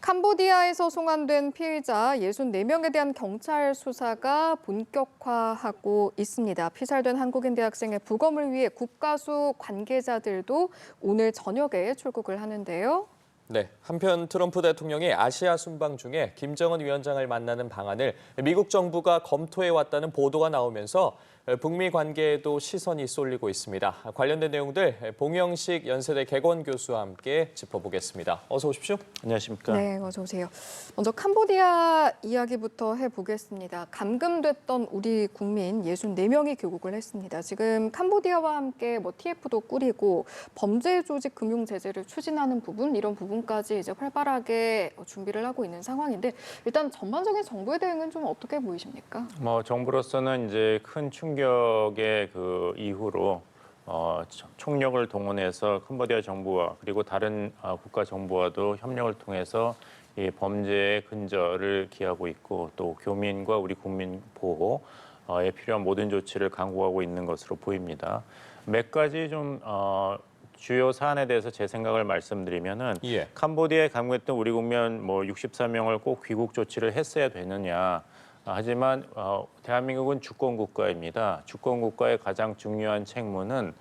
캄보디아에서 송환된 피의자 64명에 대한 경찰 수사가 본격화하고 있습니다. 피살된 한국인 대학생의 부검을 위해 국가수 관계자들도 오늘 저녁에 출국을 하는데요. 네, 한편 트럼프 대통령이 아시아 순방 중에 김정은 위원장을 만나는 방안을 미국 정부가 검토해 왔다는 보도가 나오면서 북미 관계에도 시선이 쏠리고 있습니다. 관련된 내용들 봉영식 연세대 객원 교수와 함께 짚어보겠습니다. 어서 오십시오. 안녕하십니까. 네, 어서 오세요. 먼저 캄보디아 이야기부터 해보겠습니다. 감금됐던 우리 국민 64명이 귀국을 했습니다. 지금 캄보디아와 함께 TF도 꾸리고 범죄 조직 금융 제재를 추진하는 부분, 이런 부분까지 이제 활발하게 준비를 하고 있는 상황인데 일단 전반적인 정부의 대응은 좀 어떻게 보이십니까? 정부로서는 이제 큰 충격의 그 이후로 총력을 동원해서 캄보디아 정부와 그리고 다른 국가 정부와도 협력을 통해서 이 범죄의 근절을 기하고 있고 또 교민과 우리 국민 보호에 필요한 모든 조치를 강구하고 있는 것으로 보입니다. 몇 가지 좀 주요 사안에 대해서 제 생각을 말씀드리면은 캄보디아에 감금했던 우리 국민 64명을 꼭 귀국 조치를 했어야 되느냐. 하지만 대한민국은 주권 국가입니다. 주권 국가의 가장 중요한 책무는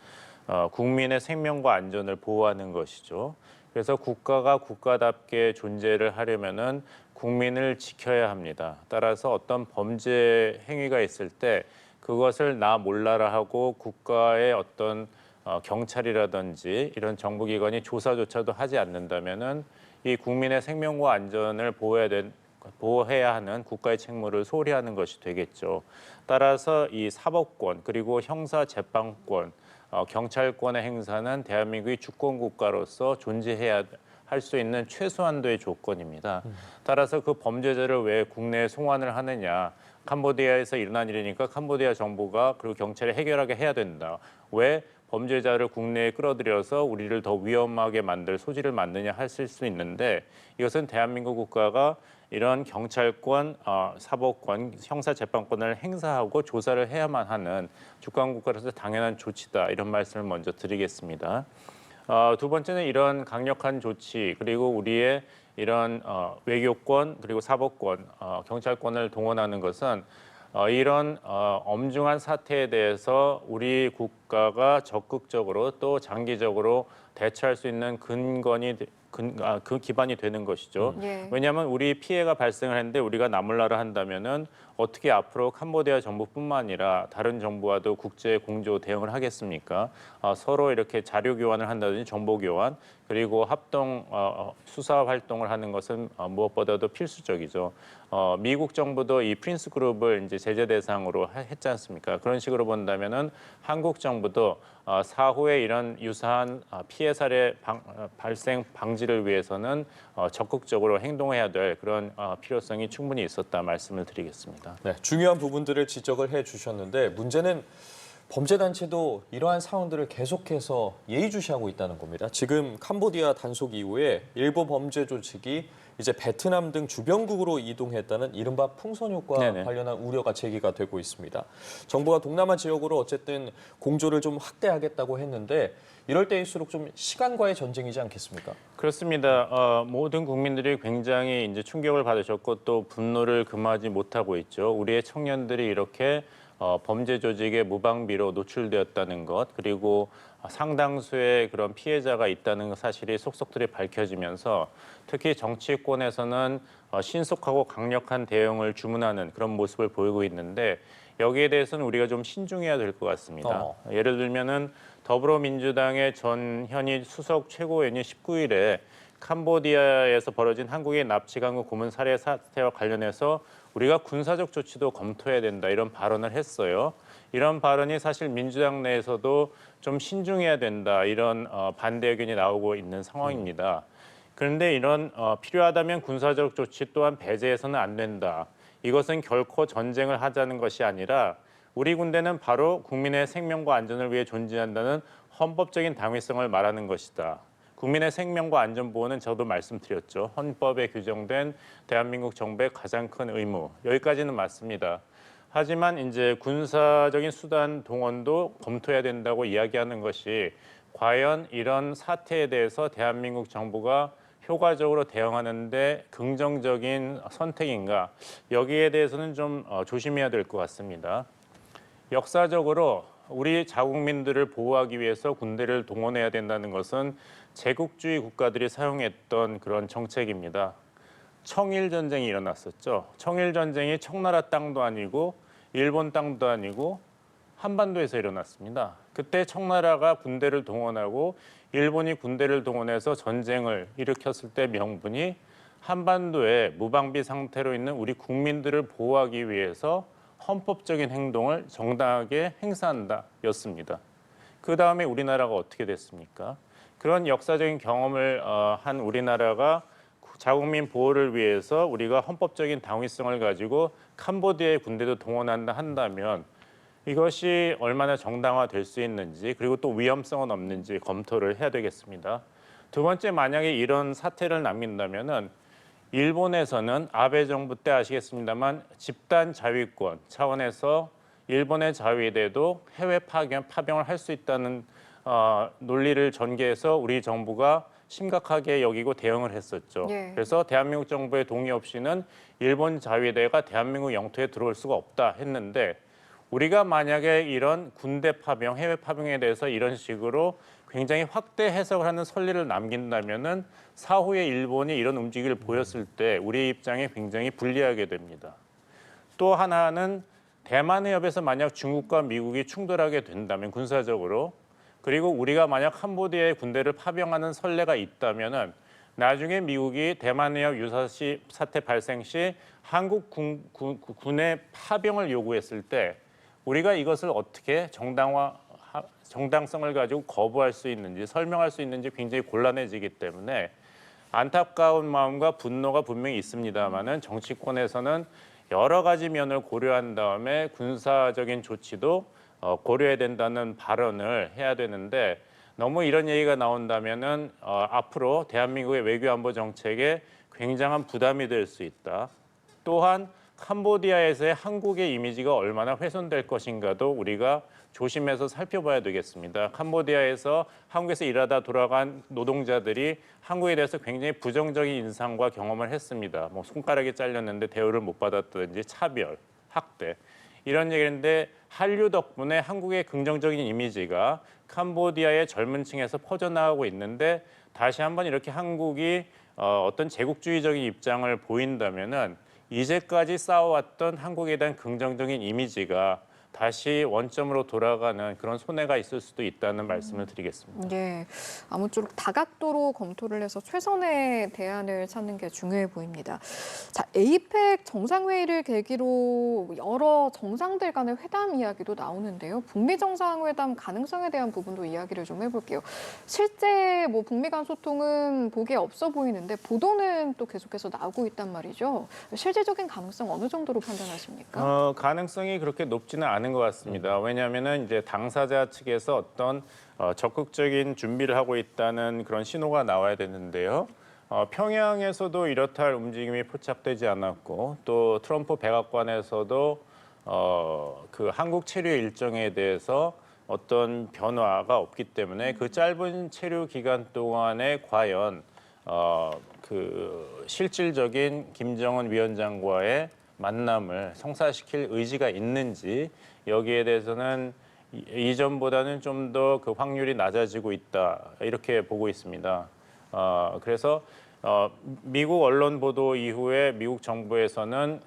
국민의 생명과 안전을 보호하는 것이죠. 그래서 국가가 국가답게 존재를 하려면은 국민을 지켜야 합니다. 따라서 어떤 범죄 행위가 있을 때 그것을 나 몰라라 하고 국가의 어떤 경찰이라든지 이런 정부기관이 조사조차도 하지 않는다면은 이 국민의 생명과 안전을 보호해야 하는 국가의 책무를 소홀히 하는 것이 되겠죠. 따라서 이 사법권 그리고 형사재판권, 경찰권의 행사는 대한민국이 주권국가로서 존재해야 할 수 있는 최소한도의 조건입니다. 따라서 그 범죄자를 왜 국내에 송환을 하느냐. 캄보디아에서 일어난 일이니까 캄보디아 정부가 그리고 경찰이 해결하게 해야 된다. 왜 범죄자를 국내에 끌어들여서 우리를 더 위험하게 만들 소지를 만드냐 하실 수 있는데 이것은 대한민국 국가가 이런 경찰권, 사법권, 형사재판권을 행사하고 조사를 해야만 하는 주권국가로서 당연한 조치다. 이런 말씀을 먼저 드리겠습니다. 두 번째는 이런 강력한 조치 그리고 우리의 이런 외교권 그리고 사법권, 경찰권을 동원하는 것은 이런 엄중한 사태에 대해서 우리 국가가 적극적으로 또 장기적으로 대처할 수 있는 그 기반이 되는 것이죠. 왜냐하면 우리 피해가 발생을 했는데 우리가 나몰라라 한다면은 어떻게 앞으로 캄보디아 정부뿐만 아니라 다른 정부와도 국제 공조 대응을 하겠습니까? 서로 이렇게 자료 교환을 한다든지 정보 교환 그리고 합동 수사 활동을 하는 것은 무엇보다도 필수적이죠. 미국 정부도 이 프린스 그룹을 이제 제재 대상으로 했지 않습니까? 그런 식으로 본다면은 한국 정부도 사후에 이런 유사한 피해 사례 발생 방지를 위해서는 적극적으로 행동해야 될 그런 필요성이 충분히 있었다 말씀을 드리겠습니다. 네, 중요한 부분들을 지적을 해주셨는데 문제는 범죄단체도 이러한 상황들을 계속해서 예의주시하고 있다는 겁니다. 지금 캄보디아 단속 이후에 일부 범죄 조직이 이제 베트남 등 주변국으로 이동했다는 이른바 풍선효과 관련한 우려가 제기가 되고 있습니다. 정부가 동남아 지역으로 어쨌든 공조를 좀 확대하겠다고 했는데 이럴 때일수록 좀 시간과의 전쟁이지 않겠습니까? 그렇습니다. 모든 국민들이 굉장히 이제 충격을 받으셨고 또 분노를 금하지 못하고 있죠. 우리의 청년들이 이렇게 범죄 조직의 무방비로 노출되었다는 것 그리고 상당수의 그런 피해자가 있다는 사실이 속속들이 밝혀지면서 특히 정치권에서는 신속하고 강력한 대응을 주문하는 그런 모습을 보이고 있는데 여기에 대해서는 우리가 좀 신중해야 될 것 같습니다. 예를 들면은 더불어민주당의 전현희 수석 최고위원이 19일에 캄보디아에서 벌어진 한국의 납치 강도 고문 살해 사태와 관련해서 우리가 군사적 조치도 검토해야 된다 이런 발언을 했어요. 이런 발언이 사실 민주당 내에서도 좀 신중해야 된다 이런 반대 의견이 나오고 있는 상황입니다. 그런데 이런 필요하다면 군사적 조치 또한 배제해서는 안 된다. 이것은 결코 전쟁을 하자는 것이 아니라 우리 군대는 바로 국민의 생명과 안전을 위해 존재한다는 헌법적인 당위성을 말하는 것이다. 국민의 생명과 안전 보호는 저도 말씀드렸죠. 헌법에 규정된 대한민국 정부의 가장 큰 의무. 여기까지는 맞습니다. 하지만 이제 군사적인 수단 동원도 검토해야 된다고 이야기하는 것이 과연 이런 사태에 대해서 대한민국 정부가 효과적으로 대응하는데 긍정적인 선택인가? 여기에 대해서는 좀 조심해야 될 것 같습니다. 역사적으로 우리 자국민들을 보호하기 위해서 군대를 동원해야 된다는 것은 제국주의 국가들이 사용했던 그런 정책입니다. 청일 전쟁이 일어났었죠. 청일 전쟁이 청나라 땅도 아니고 일본 땅도 아니고 한반도에서 일어났습니다. 그때 청나라가 군대를 동원하고 일본이 군대를 동원해서 전쟁을 일으켰을 때 명분이 한반도에 무방비 상태로 있는 우리 국민들을 보호하기 위해서 헌법적인 행동을 정당하게 행사한다였습니다. 그 다음에 우리나라가 어떻게 됐습니까? 그런 역사적인 경험을 한 우리나라가 자국민 보호를 위해서 우리가 헌법적인 당위성을 가지고 캄보디아의 군대도 동원한다 한다면 이것이 얼마나 정당화될 수 있는지 그리고 또 위험성은 없는지 검토를 해야 되겠습니다. 두 번째, 만약에 이런 사태를 남긴다면은 일본에서는 아베 정부 때 아시겠습니다만 집단 자위권 차원에서 일본의 자위대도 해외 파병을 할 수 있다는 논리를 전개해서 우리 정부가 심각하게 여기고 대응을 했었죠. 예. 그래서 대한민국 정부의 동의 없이는 일본 자위대가 대한민국 영토에 들어올 수가 없다 했는데 우리가 만약에 이런 군대 파병, 해외 파병에 대해서 이런 식으로 굉장히 확대 해석을 하는 선례를 남긴다면은 사후에 일본이 이런 움직임을 보였을 때 우리의 입장에 굉장히 불리하게 됩니다. 또 하나는 대만 해협에서 만약 중국과 미국이 충돌하게 된다면 군사적으로 그리고 우리가 만약 캄보디아에 군대를 파병하는 선례가 있다면은 나중에 미국이 대만 해협 유사시 사태 발생 시 한국 군의 파병을 요구했을 때 우리가 이것을 어떻게 정당성을 가지고 거부할 수 있는지 설명할 수 있는지 굉장히 곤란해지기 때문에 안타까운 마음과 분노가 분명히 있습니다만은 정치권에서는 여러 가지 면을 고려한 다음에 군사적인 조치도 고려해야 된다는 발언을 해야 되는데 너무 이런 얘기가 나온다면은 앞으로 대한민국의 외교안보 정책에 굉장한 부담이 될 수 있다. 또한 캄보디아에서의 한국의 이미지가 얼마나 훼손될 것인가도 우리가 조심해서 살펴봐야 되겠습니다. 캄보디아에서 한국에서 일하다 돌아간 노동자들이 한국에 대해서 굉장히 부정적인 인상과 경험을 했습니다. 뭐 손가락이 잘렸는데 대우를 못 받았다든지 차별, 학대 이런 얘기인데 한류 덕분에 한국의 긍정적인 이미지가 캄보디아의 젊은 층에서 퍼져나가고 있는데 다시 한번 이렇게 한국이 어떤 제국주의적인 입장을 보인다면은 이제까지 쌓아왔던 한국에 대한 긍정적인 이미지가 다시 원점으로 돌아가는 그런 손해가 있을 수도 있다는 말씀을 드리겠습니다. 예, 아무쪼록 다각도로 검토를 해서 최선의 대안을 찾는 게 중요해 보입니다. 자, 에이펙 정상회의를 계기로 여러 정상들 간의 회담 이야기도 나오는데요. 북미 정상회담 가능성에 대한 부분도 이야기를 좀 해볼게요. 실제 뭐 북미 간 소통은 보기에 없어 보이는데 보도는 또 계속해서 나오고 있단 말이죠. 실질적인 가능성 어느 정도로 판단하십니까? 가능성이 그렇게 높지는 않은 것 같습니다. 왜냐하면은 이제 당사자 측에서 어떤 적극적인 준비를 하고 있다는 그런 신호가 나와야 되는데요. 평양에서도 이렇다 할 움직임이 포착되지 않았고 또 트럼프 백악관에서도 그 한국 체류 일정에 대해서 어떤 변화가 없기 때문에 그 짧은 체류 기간 동안에 과연 그 실질적인 김정은 위원장과의 만남을 성사시킬 의지가 있는지 여기에 대해서는 이전보다는 좀 더 그 확률이 낮아지고 있다 이렇게 보고 있습니다. 그래서 미국 언론 보도 이후에 미국 정부에서는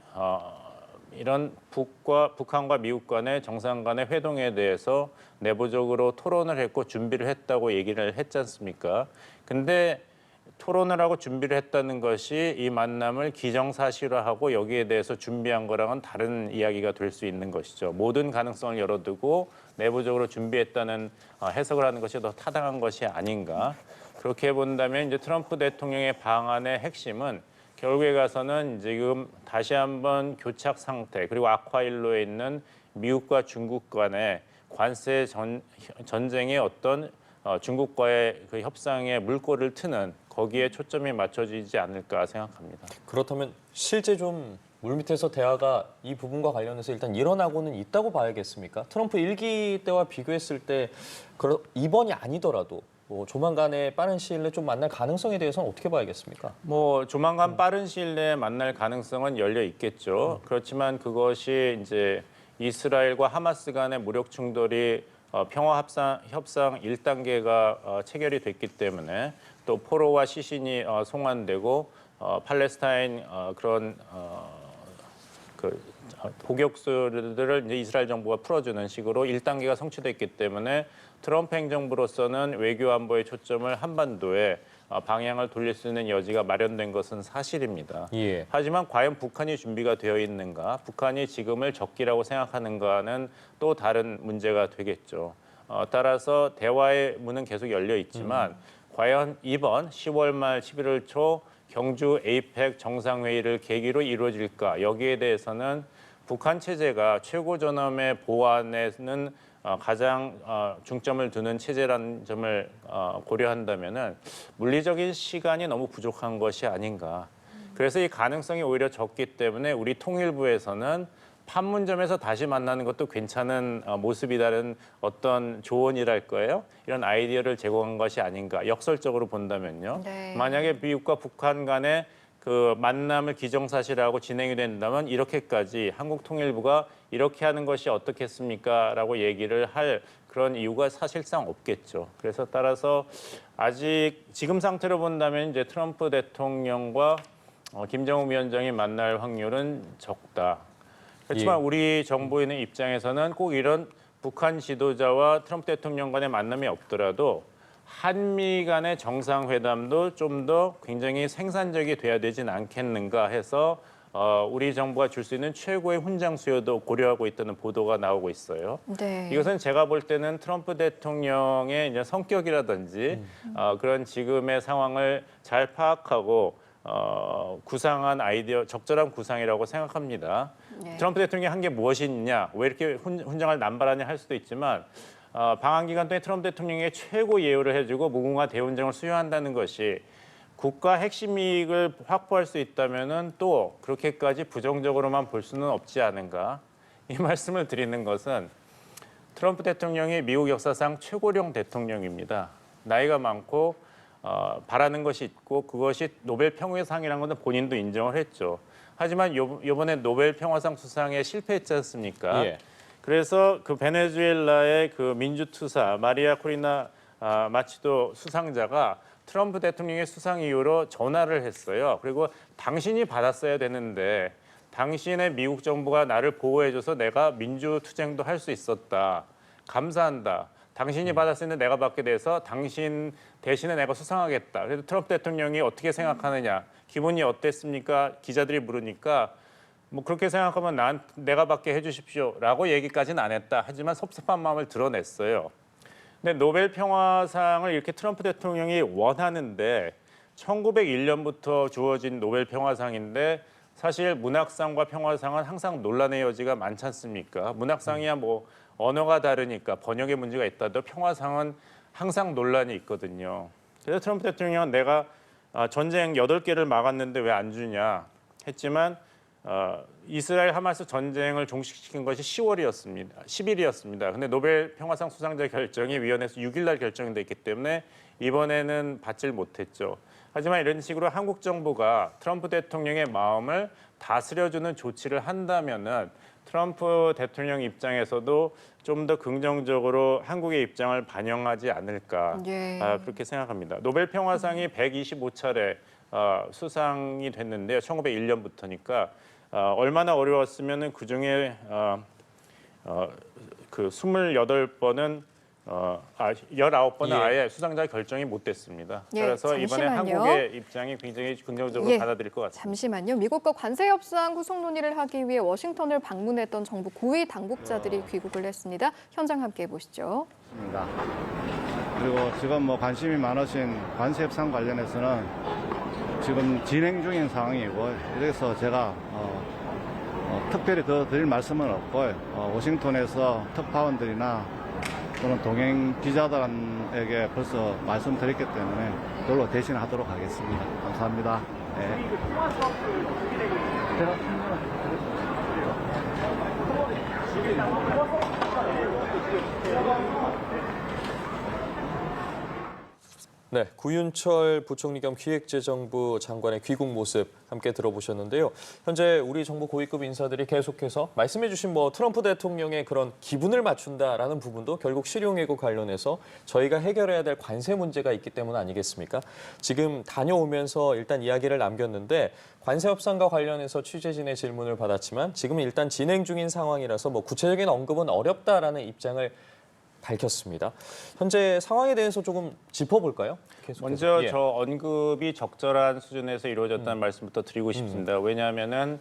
이런 북한과 미국 간의 정상 간의 회동에 대해서 내부적으로 토론을 했고 준비를 했다고 얘기를 했지 않습니까? 근데 토론을 하고 준비를 했다는 것이 이 만남을 기정사실화하고 여기에 대해서 준비한 거랑은 다른 이야기가 될 수 있는 것이죠. 모든 가능성을 열어두고 내부적으로 준비했다는 해석을 하는 것이 더 타당한 것이 아닌가. 그렇게 본다면 이제 트럼프 대통령의 방안의 핵심은 결국에 가서는 지금 다시 한번 교착 상태 그리고 악화일로에 있는 미국과 중국 간의 관세 전쟁의 어떤 중국과의 그 협상에 물꼬를 트는 거기에 초점이 맞춰지지 않을까 생각합니다. 그렇다면 실제 좀 물밑에서 대화가 이 부분과 관련해서 일단 일어나고는 있다고 봐야겠습니까? 트럼프 1기 때와 비교했을 때 이번이 아니더라도 조만간에 빠른 시일 내에 좀 만날 가능성에 대해서는 어떻게 봐야겠습니까? 뭐 조만간 빠른 시일 내에 만날 가능성은 열려 있겠죠. 그렇지만 그것이 이제 이스라엘과 하마스 간의 무력 충돌이 평화 협상 1단계가 체결이 됐기 때문에 또 포로와 시신이 송환되고 팔레스타인 그런 복역수들을 이제 이스라엘 정부가 풀어주는 식으로 1단계가 성취됐기 때문에 트럼프 행정부로서는 외교 안보의 초점을 한반도에 방향을 돌릴 수 있는 여지가 마련된 것은 사실입니다. 예. 하지만 과연 북한이 준비가 되어 있는가, 북한이 지금을 적기라고 생각하는가는 또 다른 문제가 되겠죠. 따라서 대화의 문은 계속 열려 있지만 과연 이번 10월 말 11월 초 경주 에이펙 정상회의를 계기로 이루어질까, 여기에 대해서는 북한 체제가 최고 존엄의 보완에는 가장 중점을 두는 체제라는 점을 고려한다면은 물리적인 시간이 너무 부족한 것이 아닌가. 그래서 이 가능성이 오히려 적기 때문에 우리 통일부에서는 판문점에서 다시 만나는 것도 괜찮은 모습이라는 어떤 조언이랄 거예요. 이런 아이디어를 제공한 것이 아닌가. 역설적으로 본다면요. 네. 만약에 미국과 북한 간의 그 만남을 기정사실화하고 진행이 된다면 이렇게까지 한국 통일부가 이렇게 하는 것이 어떻겠습니까? 라고 얘기를 할 그런 이유가 사실상 없겠죠. 그래서 따라서 아직 지금 상태로 본다면 이제 트럼프 대통령과 김정은 위원장이 만날 확률은 적다. 그렇지만 예. 우리 정부인의 입장에서는 꼭 이런 북한 지도자와 트럼프 대통령 간의 만남이 없더라도 한미 간의 정상회담도 좀 더 굉장히 생산적이 돼야 되진 않겠는가 해서 우리 정부가 줄 수 있는 최고의 훈장 수여도 고려하고 있다는 보도가 나오고 있어요. 네. 이것은 제가 볼 때는 트럼프 대통령의 이제 성격이라든지 그런 지금의 상황을 잘 파악하고 구상한 아이디어, 적절한 구상이라고 생각합니다. 네. 트럼프 대통령이 한 게 무엇이 있냐, 왜 이렇게 훈장을 남발하냐 할 수도 있지만 방한 기간 동안 트럼프 대통령이 최고 예우를 해주고 무궁화 대훈장을 수여한다는 것이 국가 핵심 이익을 확보할 수 있다면은 또 그렇게까지 부정적으로만 볼 수는 없지 않은가. 이 말씀을 드리는 것은 트럼프 대통령이 미국 역사상 최고령 대통령입니다. 나이가 많고 바라는 것이 있고 그것이 노벨 평화상이라는 것은 본인도 인정을 했죠. 하지만 이번에 노벨 평화상 수상에 실패했지 않습니까? 예. 그래서 그 베네수엘라의 그 민주투사 마리아 코리나 마치도 수상자가 트럼프 대통령의 수상 이후로 전화를 했어요. 그리고 당신이 받았어야 되는데 당신의 미국 정부가 나를 보호해줘서 내가 민주투쟁도 할 수 있었다. 감사한다. 당신이 받았으니 내가 받게 돼서 당신 대신에 내가 수상하겠다. 그래서 트럼프 대통령이 어떻게 생각하느냐, 기분이 어땠습니까? 기자들이 물으니까 뭐 그렇게 생각하면 내가 받게 해주십시오라고 얘기까지는 안 했다. 하지만 섭섭한 마음을 드러냈어요. 근데 노벨 평화상을 이렇게 트럼프 대통령이 원하는데 1901년부터 주어진 노벨 평화상인데 사실 문학상과 평화상은 항상 논란의 여지가 많지 않습니까? 문학상이야 뭐 언어가 다르니까 번역의 문제가 있다도 평화상은 항상 논란이 있거든요. 그래서 트럼프 대통령은 내가 전쟁 8개를 막았는데 왜 안 주냐 했지만 이스라엘 하마스 전쟁을 종식시킨 것이 10일이었습니다. 근데 노벨 평화상 수상자 결정이 위원회에서 6일 날 결정이 됐기 때문에 이번에는 받질 못했죠. 하지만 이런 식으로 한국 정부가 트럼프 대통령의 마음을 다스려주는 조치를 한다면은 트럼프 대통령 입장에서도 좀 더 긍정적으로 한국의 입장을 반영하지 않을까 예. 그렇게 생각합니다. 노벨 평화상이 125차례 수상이 됐는데요. 1901년부터니까 얼마나 어려웠으면은 그 중에 그 28번은 19번은 예. 아예 수상자 결정이 못 됐습니다. 예, 그래서 이번에 잠시만요. 한국의 입장이 굉장히 긍정적으로 예, 받아들일 것 같습니다. 잠시만요. 미국과 관세 협상 후속 논의를 하기 위해 워싱턴을 방문했던 정부 고위 당국자들이 귀국을 했습니다. 현장 함께 보시죠. 있습니다. 그리고 지금 뭐 관심이 많으신 관세 협상 관련해서는 지금 진행 중인 상황이고, 그래서 제가 특별히 더 드릴 말씀은 없고, 워싱턴에서 특파원들이나 또는 동행 기자들에게 벌써 말씀드렸기 때문에 그걸로 대신하도록 하겠습니다. 감사합니다. 네. 네, 구윤철 부총리 겸 기획재정부 장관의 귀국 모습 함께 들어보셨는데요. 현재 우리 정부 고위급 인사들이 계속해서 말씀해 주신 트럼프 대통령의 그런 기분을 맞춘다라는 부분도 결국 실용외교 관련해서 저희가 해결해야 될 관세 문제가 있기 때문 아니겠습니까? 지금 다녀오면서 일단 이야기를 남겼는데 관세 협상과 관련해서 취재진의 질문을 받았지만 지금은 일단 진행 중인 상황이라서 구체적인 언급은 어렵다라는 입장을 밝혔습니다. 현재 상황에 대해서 조금 짚어볼까요? 계속해서. 먼저 예. 저 언급이 적절한 수준에서 이루어졌다는 말씀부터 드리고 싶습니다. 왜냐하면은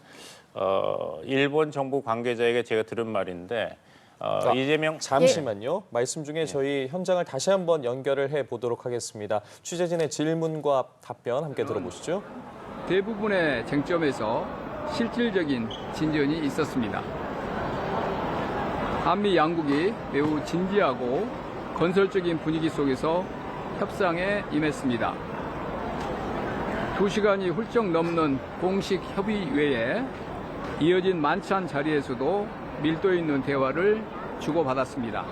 일본 정부 관계자에게 제가 들은 말인데 이재명 잠시만요. 말씀 중에 저희 현장을 다시 한번 연결을 해 보도록 하겠습니다. 취재진의 질문과 답변 함께 들어보시죠. 대부분의 쟁점에서 실질적인 진전이 있었습니다. 한미 양국이 매우 진지하고 건설적인 분위기 속에서 협상에 임했습니다. 2시간이 훌쩍 넘는 공식 협의 외에 이어진 만찬 자리에서도 밀도 있는 대화를 주고받았습니다.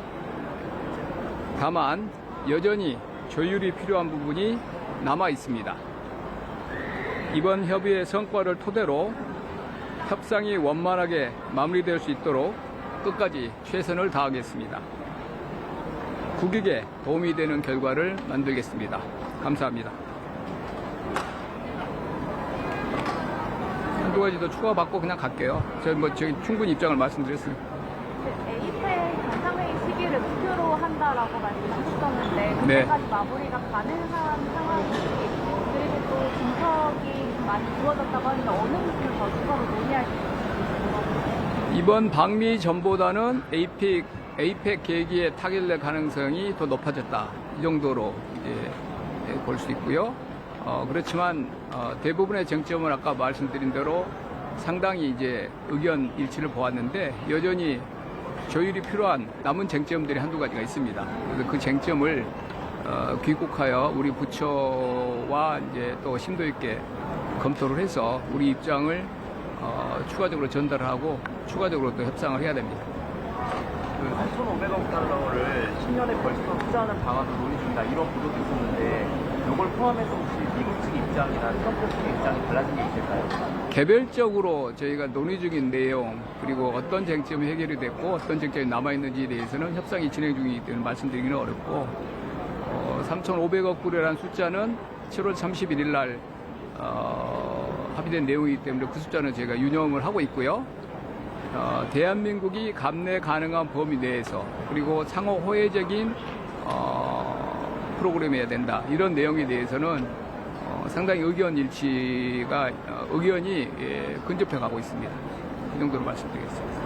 다만 여전히 조율이 필요한 부분이 남아 있습니다. 이번 협의의 성과를 토대로 협상이 원만하게 마무리될 수 있도록 끝까지 최선을 다하겠습니다. 국익에 도움이 되는 결과를 만들겠습니다. 감사합니다. 한두 가지 더 추가받고 그냥 갈게요. 저희 충분히 입장을 말씀드렸습니다. 에이펙 정상회의 시기를 목표로 한다라고 말씀하셨었는데 그때까지 마무리가 가능한 상황인지 그리고 또 진척이 많이 이루어졌다고 하는데 어느 부분을 더 추가로 논의할 수 있을지 궁금합니다. 이번 방미 전보다는 에이펙 계기에 타결될 가능성이 더 높아졌다. 이 정도로 이제 볼 수 있고요. 그렇지만 대부분의 쟁점은 아까 말씀드린 대로 상당히 이제 의견 일치를 보았는데 여전히 조율이 필요한 남은 쟁점들이 한두 가지가 있습니다. 그래서 그 쟁점을 귀국하여 우리 부처와 이제 또 심도 있게 검토를 해서 우리 입장을 추가적으로 전달하고 추가적으로 또 협상을 해야 됩니다. 3,500억 달러를 10년에 벌써 투자하는 방안도 논의 중이다 이런 보도도 있었는데 이걸 포함해서 혹시 미국 측 입장이나 트럼프 측 입장이 달라진 게 있을까요? 개별적으로 저희가 논의 중인 내용 그리고 어떤 쟁점이 해결이 됐고 어떤 쟁점이 남아있는지에 대해서는 협상이 진행 중이기 때문에 말씀드리기는 어렵고 3,500억 불이라는 숫자는 7월 31일 날 합의된 내용이기 때문에 그 숫자는 제가 유념을 하고 있고요. 대한민국이 감내 가능한 범위 내에서 그리고 상호 호혜적인 프로그램이어야 된다. 이런 내용에 대해서는 상당히 의견이 근접해 가고 있습니다. 이 정도로 말씀드리겠습니다.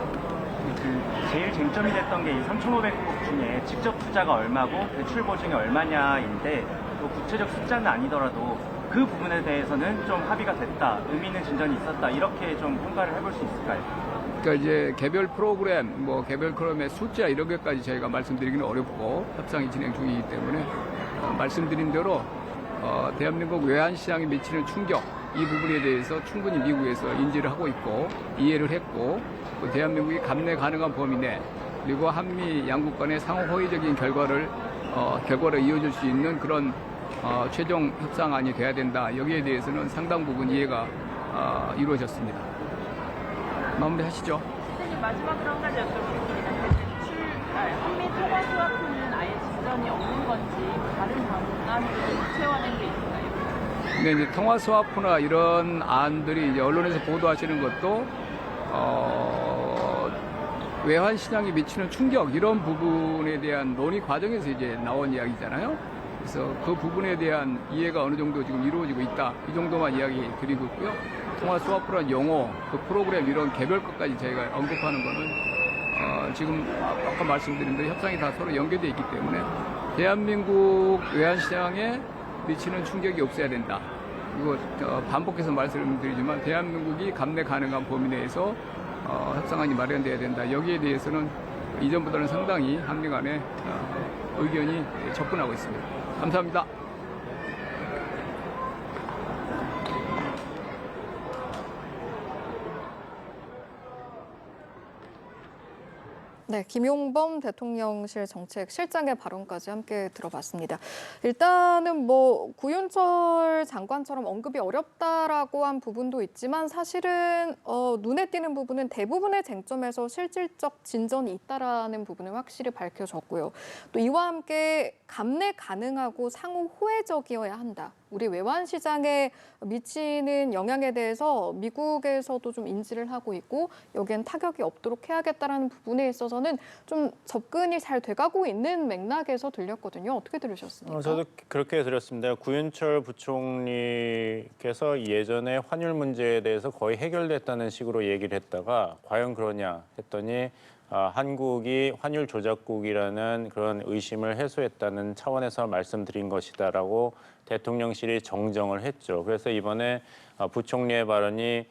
제일 쟁점이 됐던 게 이 3,500억 중에 직접 투자가 얼마고 대출 보증이 얼마냐인데 또 구체적 숫자는 아니더라도 그 부분에 대해서는 좀 합의가 됐다, 의미 있는 진전이 있었다 이렇게 좀 평가를 해볼 수 있을까요? 그러니까 이제 개별 프로그램의 숫자 이런 것까지 저희가 말씀드리기는 어렵고 협상이 진행 중이기 때문에 말씀드린 대로 대한민국 외환시장에 미치는 충격 이 부분에 대해서 충분히 미국에서 인지를 하고 있고 이해를 했고 또 대한민국이 감내 가능한 범위 내 그리고 한미 양국 간의 상호 호의적인 결과를 이어질 수 있는 그런 최종 협상안이 돼야 된다. 여기에 대해서는 상당 부분 이해가 이루어졌습니다. 마무리하시죠. 선생님 마지막으로 한 가지 여쭤보겠습니다. 한미 통화 스와프는 아예 진전이 없는 건지 다른 방안으로 채워낸 게 있나요? 네, 이제 통화 스와프나 이런 안들이 이제 언론에서 보도하시는 것도 외환 시장에 미치는 충격 이런 부분에 대한 논의 과정에서 이제 나온 이야기잖아요. 그래서 그 부분에 대한 이해가 어느 정도 지금 이루어지고 있다. 이 정도만 이야기 드리고 있고요. 통화 스와프라는 용어, 그 프로그램 이런 개별 것까지 저희가 언급하는 거는 지금 아까 말씀드린 대로 협상이 다 서로 연계되어 있기 때문에 대한민국 외환시장에 미치는 충격이 없어야 된다. 이거 반복해서 말씀드리지만 대한민국이 감내 가능한 범위 내에서 협상안이 마련돼야 된다. 여기에 대해서는 이전보다는 상당히 한미 간의 의견이 접근하고 있습니다. 감사합니다. 네, 김용범 대통령실 정책실장의 발언까지 함께 들어봤습니다. 일단은 뭐 구윤철 장관처럼 언급이 어렵다라고 한 부분도 있지만 사실은 눈에 띄는 부분은 대부분의 쟁점에서 실질적 진전이 있다라는 부분은 확실히 밝혀졌고요. 또 이와 함께 감내 가능하고 상호 호혜적이어야 한다. 우리 외환 시장에 미치는 영향에 대해서 미국에서도 좀 인지를 하고 있고 여기엔 타격이 없도록 해야겠다라는 부분에 있어서는 좀 접근이 잘 돼가고 있는 맥락에서 들렸거든요. 어떻게 들으셨습니까? 저도 그렇게 들었습니다. 구윤철 부총리께서 예전에 환율 문제에 대해서 거의 해결됐다는 식으로 얘기를 했다가 과연 그러냐 했더니 한국이 환율 조작국이라는 그런 의심을 해소했다는 차원에서 말씀드린 것이다라고 대통령실이 정정을 했죠. 그래서 이번에 부총리의 발언이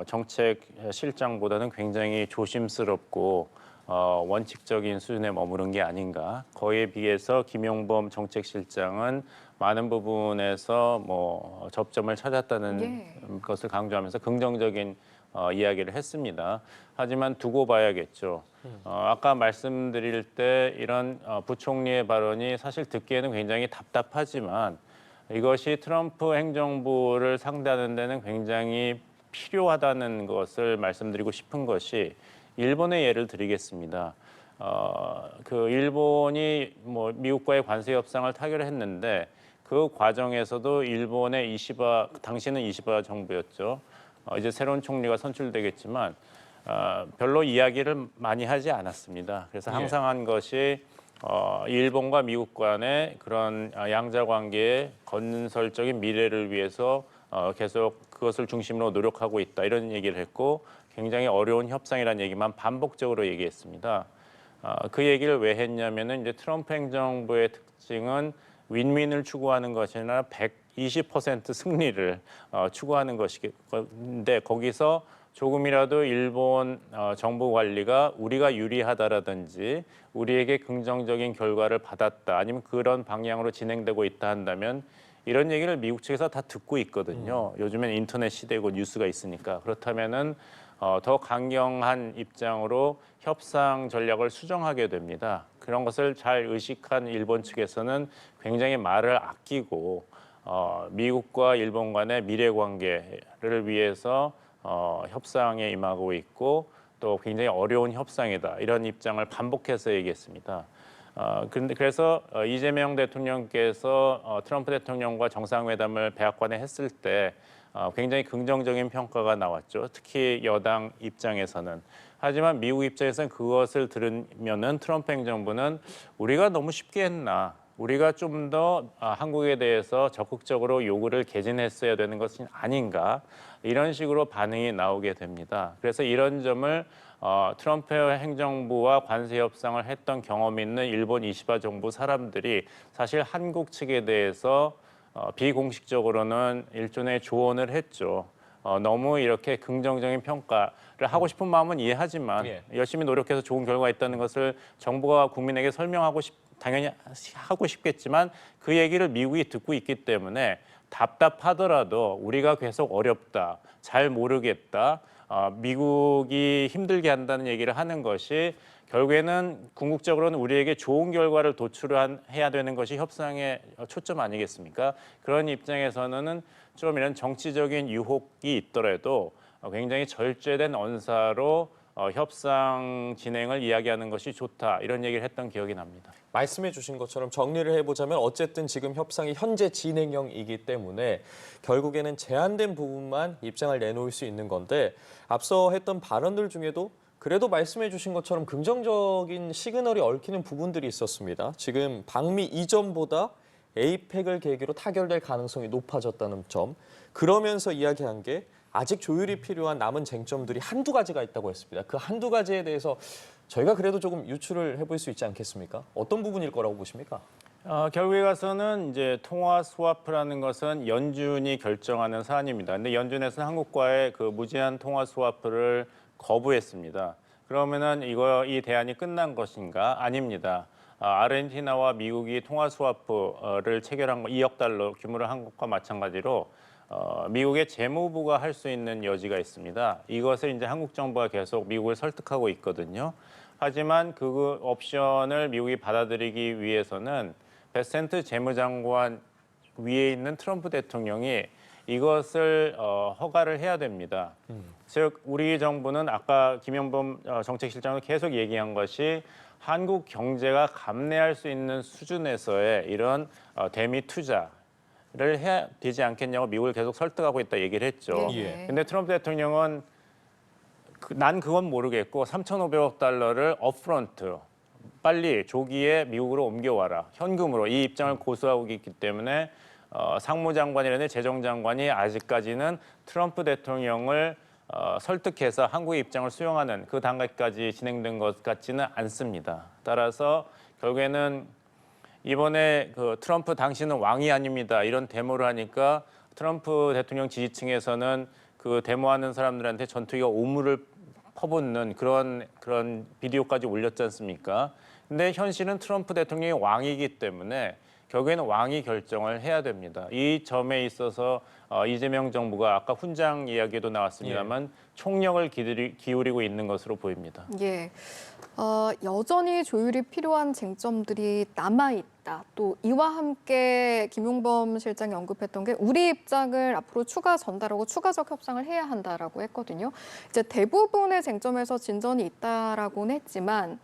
정책 실장보다는 굉장히 조심스럽고 원칙적인 수준에 머무른 게 아닌가. 거기에 비해서 김용범 정책실장은 많은 부분에서 뭐 접점을 찾았다는 것을 강조하면서 긍정적인 이야기를 했습니다. 하지만 두고 봐야겠죠. 아까 말씀드릴 때 이런 부총리의 발언이 사실 듣기에는 굉장히 답답하지만 이것이 트럼프 행정부를 상대하는 데는 굉장히 필요하다는 것을 말씀드리고 싶은 것이 일본의 예를 드리겠습니다. 그 일본이 뭐 미국과의 관세 협상을 타결했는데 그 과정에서도 일본의 당시는 이시바 정부였죠. 이제 새로운 총리가 선출되겠지만 별로 이야기를 많이 하지 않았습니다. 그래서 항상 한 것이 일본과 미국 간의 그런 양자 관계의 건설적인 미래를 위해서 계속 그것을 중심으로 노력하고 있다 이런 얘기를 했고 굉장히 어려운 협상이라는 얘기만 반복적으로 얘기했습니다. 그 얘기를 왜 했냐면은 이제 트럼프 행정부의 특징은 윈윈을 추구하는 것이 아니라 120% 승리를 추구하는 것인데 거기서 조금이라도 일본 정부 관리가 우리가 유리하다라든지 우리에게 긍정적인 결과를 받았다 아니면 그런 방향으로 진행되고 있다 한다면 이런 얘기를 미국 측에서 다 듣고 있거든요. 요즘엔 인터넷 시대고 뉴스가 있으니까. 그렇다면은 더 강경한 입장으로 협상 전략을 수정하게 됩니다. 그런 것을 잘 의식한 일본 측에서는 굉장히 말을 아끼고 미국과 일본 간의 미래 관계를 위해서 협상에 임하고 있고 또 굉장히 어려운 협상이다. 이런 입장을 반복해서 얘기했습니다. 그래서 이재명 대통령께서 트럼프 대통령과 정상회담을 백악관에 했을 때 굉장히 긍정적인 평가가 나왔죠. 특히 여당 입장에서는. 하지만 미국 입장에서는 그것을 들으면은 트럼프 행정부는 우리가 너무 쉽게 했나. 우리가 좀 더 한국에 대해서 적극적으로 요구를 개진했어야 되는 것이 아닌가. 이런 식으로 반응이 나오게 됩니다. 그래서 이런 점을 트럼프 행정부와 관세 협상을 했던 경험이 있는 일본 이시바 정부 사람들이 사실 한국 측에 대해서 비공식적으로는 일종의 조언을 했죠. 너무 이렇게 긍정적인 평가를 하고 싶은 마음은 이해하지만 열심히 노력해서 좋은 결과가 있다는 것을 정부가 국민에게 당연히 하고 싶겠지만 그 얘기를 미국이 듣고 있기 때문에 답답하더라도 우리가 계속 어렵다, 잘 모르겠다, 미국이 힘들게 한다는 얘기를 하는 것이 결국에는 궁극적으로는 우리에게 좋은 결과를 도출해야 되는 것이 협상의 초점 아니겠습니까? 그런 입장에서는 좀 이런 정치적인 유혹이 있더라도 굉장히 절제된 언사로 협상 진행을 이야기하는 것이 좋다 이런 얘기를 했던 기억이 납니다. 말씀해 주신 것처럼 정리를 해보자면 어쨌든 지금 협상이 현재 진행형이기 때문에 결국에는 제한된 부분만 입장을 내놓을 수 있는 건데 앞서 했던 발언들 중에도 그래도 말씀해 주신 것처럼 긍정적인 시그널이 얽히는 부분들이 있었습니다. 지금 방미 이전보다 에이펙을 계기로 타결될 가능성이 높아졌다는 점. 그러면서 이야기한 게 아직 조율이 필요한 남은 쟁점들이 한두 가지가 있다고 했습니다. 그 한두 가지에 대해서 저희가 그래도 조금 유출을 해볼 수 있지 않겠습니까? 어떤 부분일 거라고 보십니까? 결국에 가서는 이제 통화 스와프라는 것은 연준이 결정하는 사안입니다. 근데 연준에서는 한국과의 그 무제한 통화 스와프를 거부했습니다. 그러면은 이 대안이 끝난 것인가? 아닙니다. 아르헨티나와 미국이 통화 스와프를 체결한 거 2억 달러 규모를 한 것과 마찬가지로 미국의 재무부가 할 수 있는 여지가 있습니다. 이것을 이제 한국 정부가 계속 미국을 설득하고 있거든요. 하지만 그 옵션을 미국이 받아들이기 위해서는 베센트 재무장관 위에 있는 트럼프 대통령이 이것을 허가를 해야 됩니다. 즉 우리 정부는 아까 김영범 정책실장도 계속 얘기한 것이 한국 경제가 감내할 수 있는 수준에서의 이런 대미 투자를 해야 되지 않겠냐고 미국을 계속 설득하고 있다 얘기를 했죠. 예. 근데 트럼프 대통령은 난 그건 모르겠고 3,500억 달러를 업프런트 빨리 조기에 미국으로 옮겨와라. 현금으로 이 입장을 고수하고 있기 때문에 상무장관이라는 재정장관이 아직까지는 트럼프 대통령을 설득해서 한국의 입장을 수용하는 그 단계까지 진행된 것 같지는 않습니다. 따라서 결국에는 이번에 그 트럼프 당신은 왕이 아닙니다. 이런 데모를 하니까 트럼프 대통령 지지층에서는 그 데모하는 사람들한테 전투기가 오물을 퍼붓는 그런 비디오까지 올렸지 않습니까? 근데 현실은 트럼프 대통령이 왕이기 때문에 결국에는 왕이 결정을 해야 됩니다. 이 점에 있어서 이재명 정부가 아까 훈장 이야기도 나왔습니다만 총력을 기울이고 있는 것으로 보입니다. 예. 여전히 조율이 필요한 쟁점들이 남아있다. 또 이와 함께 김용범 실장이 언급했던 게 우리 입장을 앞으로 추가 전달하고 추가적 협상을 해야 한다라고 했거든요. 이제 대부분의 쟁점에서 진전이 있다라고는 했지만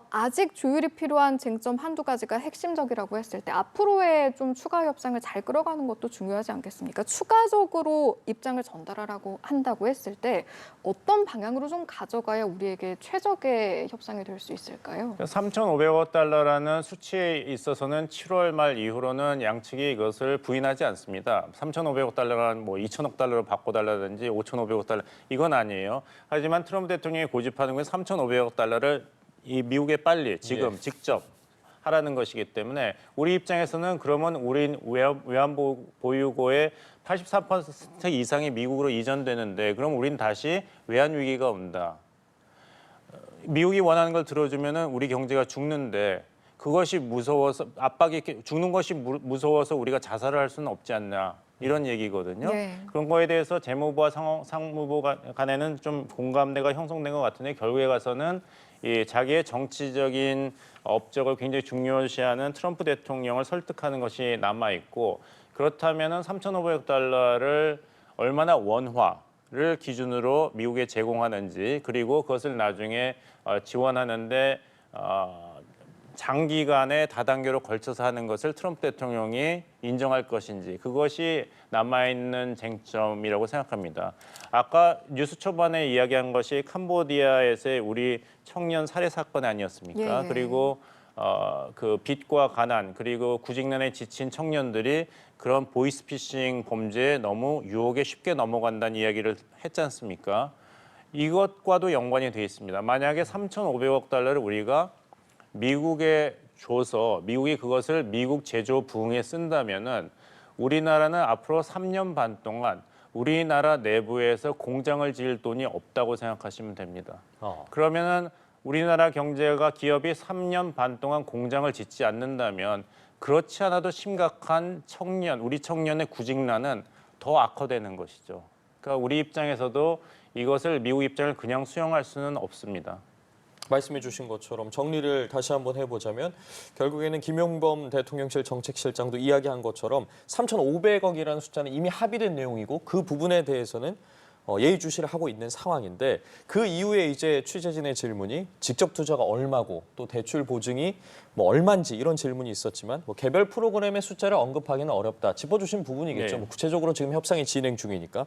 아직 조율이 필요한 쟁점 한두 가지가 핵심적이라고 했을 때 앞으로의 좀 추가 협상을 잘 끌어가는 것도 중요하지 않겠습니까? 추가적으로 입장을 전달하라고 한다고 했을 때 어떤 방향으로 좀 가져가야 우리에게 최적의 협상이 될 수 있을까요? 3,500억 달러라는 수치에 있어서는 7월 말 이후로는 양측이 이것을 부인하지 않습니다. 3,500억 달러란 뭐 2,000억 달러로 바꿔달라든지 5,500억 달러 이건 아니에요. 하지만 트럼프 대통령이 고집하는 건 3,500억 달러를 이 미국에 빨리 지금 직접 하라는 것이기 때문에 우리 입장에서는 그러면 우린 외환 보유고의 84% 이상이 미국으로 이전되는데 그럼 우린 다시 외환 위기가 온다. 미국이 원하는 걸 들어주면은 우리 경제가 죽는데 그것이 무서워서 압박이 죽는 것이 무서워서 우리가 자살을 할 수는 없지 않나. 이런 얘기거든요. 네. 그런 거에 대해서 재무부와 상무부 간에는 좀 공감대가 형성된 것 같은데 결국에 가서는 이 자기의 정치적인 업적을 굉장히 중요시하는 트럼프 대통령을 설득하는 것이 남아 있고 그렇다면은 3,500억 달러를 얼마나 원화를 기준으로 미국에 제공하는지 그리고 그것을 나중에 지원하는데 장기간의 다단계로 걸쳐서 하는 것을 트럼프 대통령이 인정할 것인지 그것이 남아있는 쟁점이라고 생각합니다. 아까 뉴스 초반에 이야기한 것이 캄보디아에서의 우리 청년 살해 사건 아니었습니까? 예. 그리고 그 빚과 가난 그리고 구직난에 지친 청년들이 그런 보이스피싱 범죄에 너무 유혹에 쉽게 넘어간다는 이야기를 했지 않습니까? 이것과도 연관이 돼 있습니다. 만약에 3,500억 달러를 우리가 미국에 줘서 미국이 그것을 미국 제조 부흥에 쓴다면은 우리나라는 앞으로 3년 반 동안 우리나라 내부에서 공장을 지을 돈이 없다고 생각하시면 됩니다. 그러면은 우리나라 경제가 기업이 3년 반 동안 공장을 짓지 않는다면 그렇지 않아도 심각한 우리 청년의 구직난은 더 악화되는 것이죠. 그러니까 우리 입장에서도 이것을 미국 입장을 그냥 수용할 수는 없습니다. 말씀해 주신 것처럼 정리를 다시 한번 해보자면 결국에는 김용범 대통령실 정책실장도 이야기한 것처럼 3,500억이라는 숫자는 이미 합의된 내용이고 그 부분에 대해서는 예의주시를 하고 있는 상황인데 그 이후에 이제 취재진의 질문이 직접 투자가 얼마고 또 대출 보증이 뭐 얼마인지 이런 질문이 있었지만 뭐 개별 프로그램의 숫자를 언급하기는 어렵다. 짚어주신 부분이겠죠. 네. 뭐 구체적으로 지금 협상이 진행 중이니까.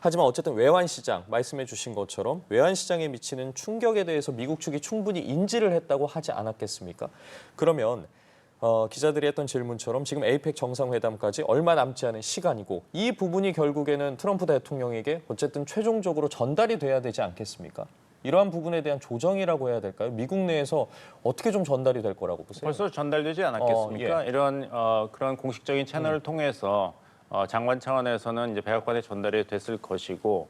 하지만 어쨌든 외환시장 말씀해 주신 것처럼 외환시장에 미치는 충격에 대해서 미국 측이 충분히 인지를 했다고 하지 않았겠습니까? 그러면 기자들이 했던 질문처럼 지금 에이펙 정상회담까지 얼마 남지 않은 시간이고 이 부분이 결국에는 트럼프 대통령에게 어쨌든 최종적으로 전달이 돼야 되지 않겠습니까? 이러한 부분에 대한 조정이라고 해야 될까요? 미국 내에서 어떻게 좀 전달이 될 거라고 보세요? 벌써 전달되지 않았겠습니까? 예. 이런 그런 공식적인 채널을 통해서 장관 차원에서는 이제 백악관에 전달이 됐을 것이고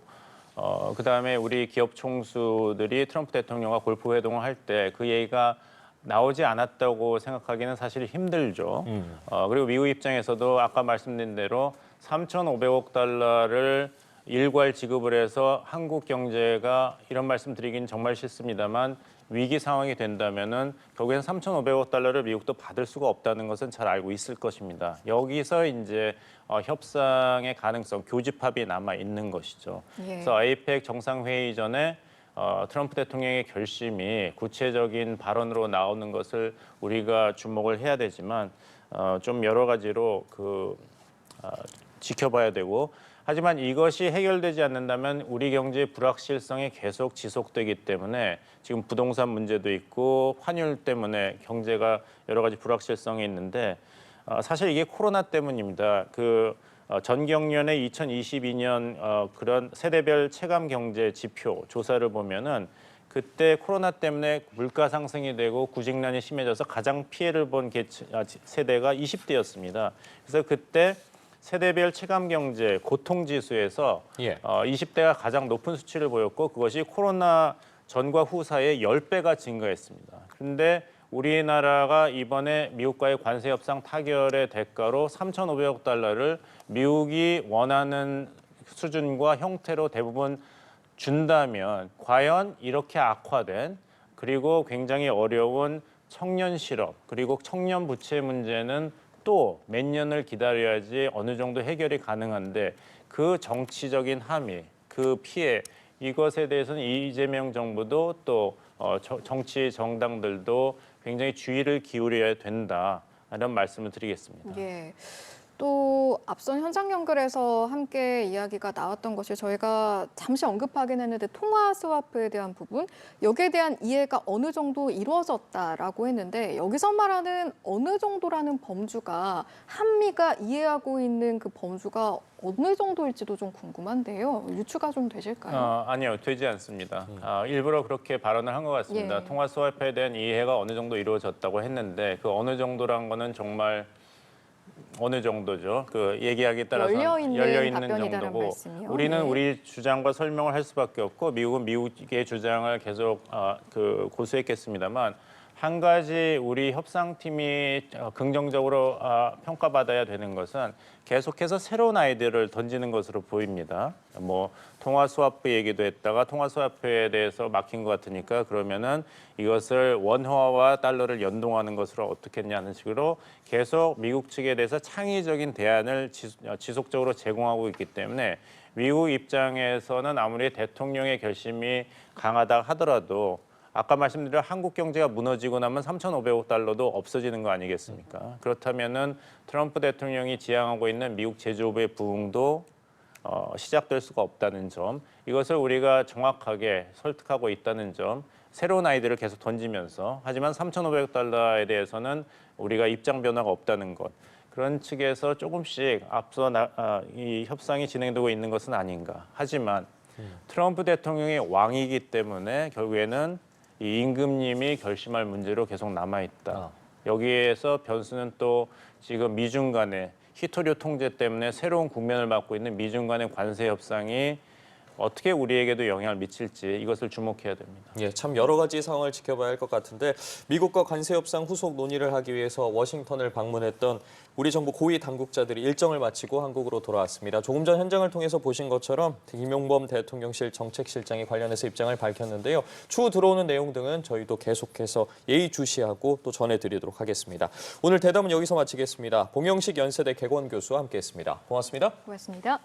그다음에 우리 기업 총수들이 트럼프 대통령과 골프 회동을 할 때 그 얘기가 나오지 않았다고 생각하기는 사실 힘들죠. 그리고 미국 입장에서도 아까 말씀드린 대로 3,500억 달러를 일괄 지급을 해서 한국 경제가 이런 말씀 드리긴 정말 싫습니다만 위기 상황이 된다면은 결국엔 3,500억 달러를 미국도 받을 수가 없다는 것은 잘 알고 있을 것입니다. 여기서 이제 협상의 가능성, 교집합이 남아 있는 것이죠. 예. 그래서 아이펙 정상회의 전에 트럼프 대통령의 결심이 구체적인 발언으로 나오는 것을 우리가 주목을 해야 되지만 좀 여러 가지로 지켜봐야 되고 하지만 이것이 해결되지 않는다면 우리 경제의 불확실성이 계속 지속되기 때문에 지금 부동산 문제도 있고 환율 때문에 경제가 여러 가지 불확실성이 있는데 사실 이게 코로나 때문입니다. 전경련의 2022년 그런 세대별 체감 경제 지표 조사를 보면은 그때 코로나 때문에 물가 상승이 되고 구직난이 심해져서 가장 피해를 본 세대가 20대였습니다. 그래서 그때 세대별 체감 경제 고통 지수에서 20대가 가장 높은 수치를 보였고 그것이 코로나 전과 후 사이에 10배가 증가했습니다. 그런데 우리나라가 이번에 미국과의 관세 협상 타결의 대가로 3,500억 달러를 미국이 원하는 수준과 형태로 대부분 준다면 과연 이렇게 악화된 그리고 굉장히 어려운 청년 실업 그리고 청년 부채 문제는 또 몇 년을 기다려야지 어느 정도 해결이 가능한데 그 정치적인 함의, 그 피해 이것에 대해서는 이재명 정부도 또 정치 정당들도 굉장히 주의를 기울여야 된다. 이런 말씀을 드리겠습니다. 예. 또 앞선 현장 연결에서 함께 이야기가 나왔던 것이 저희가 잠시 언급하긴 했는데 통화 스와프에 대한 부분, 여기에 대한 이해가 어느 정도 이루어졌다라고 했는데 여기서 말하는 어느 정도라는 범주가 한미가 이해하고 있는 그 범주가 어느 정도일지도 좀 궁금한데요. 유추가 좀 되실까요? 아니요, 되지 않습니다. 일부러 그렇게 발언을 한 것 같습니다. 예. 통화 스와프에 대한 이해가 어느 정도 이루어졌다고 했는데 그 어느 정도란 거는 정말 어느 정도죠. 그 얘기하기에 따라서 열려 있는 정도고 말씀이요. 우리는 네. 우리 주장과 설명을 할 수밖에 없고 미국은 미국의 주장을 계속 고수했겠습니다만 한 가지 우리 협상팀이 긍정적으로 평가받아야 되는 것은 계속해서 새로운 아이디어를 던지는 것으로 보입니다. 뭐 통화 스와프 얘기도 했다가 통화 스와프에 대해서 막힌 것 같으니까 그러면은 이것을 원화와 달러를 연동하는 것으로 어떻게 했냐는 식으로 계속 미국 측에 대해서 창의적인 대안을 지속적으로 제공하고 있기 때문에 미국 입장에서는 아무리 대통령의 결심이 강하다 하더라도 아까 말씀드린 한국 경제가 무너지고 나면 3,500억 달러도 없어지는 거 아니겠습니까? 그렇다면은 트럼프 대통령이 지향하고 있는 미국 제조업의 부흥도 시작될 수가 없다는 점, 이것을 우리가 정확하게 설득하고 있다는 점, 새로운 아이디어를 계속 던지면서 하지만 3,500억 달러에 대해서는 우리가 입장 변화가 없다는 것, 그런 측에서 조금씩 앞서 이 협상이 진행되고 있는 것은 아닌가. 하지만 트럼프 대통령이 왕이기 때문에 결국에는 이 임금님이 결심할 문제로 계속 남아있다. 여기에서 변수는 또 지금 미중 간의 희토류 통제 때문에 새로운 국면을 맞고 있는 미중 간의 관세 협상이 어떻게 우리에게도 영향을 미칠지 이것을 주목해야 됩니다. 예, 참 여러 가지 상황을 지켜봐야 할 것 같은데 미국과 관세 협상 후속 논의를 하기 위해서 워싱턴을 방문했던 우리 정부 고위 당국자들이 일정을 마치고 한국으로 돌아왔습니다. 조금 전 현장을 통해서 보신 것처럼 김용범 대통령실 정책실장이 관련해서 입장을 밝혔는데요. 추후 들어오는 내용 등은 저희도 계속해서 예의주시하고 또 전해드리도록 하겠습니다. 오늘 대담은 여기서 마치겠습니다. 봉영식 연세대 개건 교수와 함께했습니다. 고맙습니다. 고맙습니다.